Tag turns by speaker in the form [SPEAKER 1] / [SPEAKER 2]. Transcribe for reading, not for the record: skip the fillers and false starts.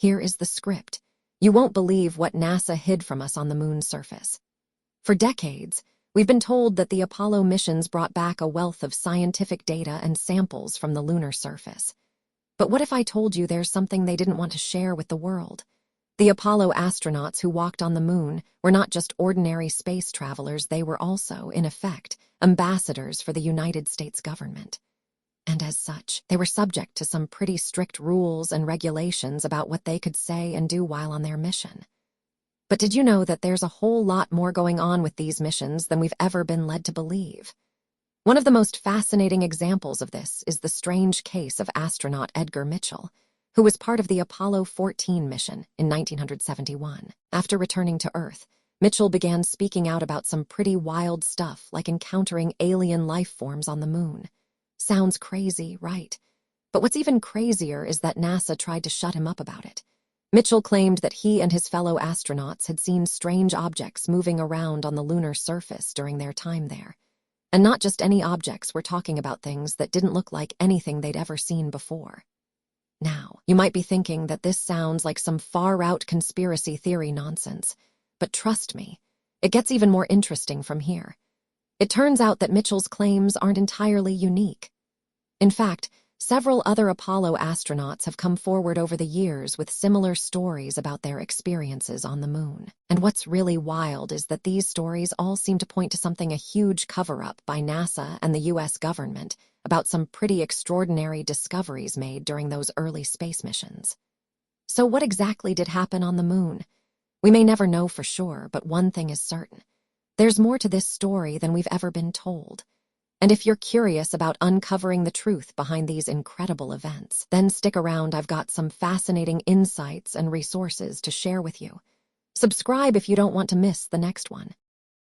[SPEAKER 1] Here is the script. You won't believe what NASA hid from us on the moon's surface. For decades, we've been told that the Apollo missions brought back a wealth of scientific data and samples from the lunar surface. But what if I told you there's something they didn't want to share with the world? The Apollo astronauts who walked on the moon were not just ordinary space travelers, they were also, in effect, ambassadors for the United States government. And as such, they were subject to some pretty strict rules and regulations about what they could say and do while on their mission. But did you know that there's a whole lot more going on with these missions than we've ever been led to believe? One of the most fascinating examples of this is the strange case of astronaut Edgar Mitchell, who was part of the Apollo 14 mission in 1971. After returning to Earth, Mitchell began speaking out about some pretty wild stuff like encountering alien life forms on the moon. Sounds crazy, right? But what's even crazier is that NASA tried to shut him up about it. Mitchell claimed that he and his fellow astronauts had seen strange objects moving around on the lunar surface during their time there. And not just any objects, we're talking about things that didn't look like anything they'd ever seen before. Now, you might be thinking that this sounds like some far-out conspiracy theory nonsense, but trust me, it gets even more interesting from here. It turns out that Mitchell's claims aren't entirely unique. In fact, several other Apollo astronauts have come forward over the years with similar stories about their experiences on the moon. And what's really wild is that these stories all seem to point to a huge cover-up by NASA and the US government about some pretty extraordinary discoveries made during those early space missions. So what exactly did happen on the moon? We may never know for sure, but one thing is certain. There's more to this story than we've ever been told. And if you're curious about uncovering the truth behind these incredible events, then stick around. I've got some fascinating insights and resources to share with you. Subscribe if you don't want to miss the next one.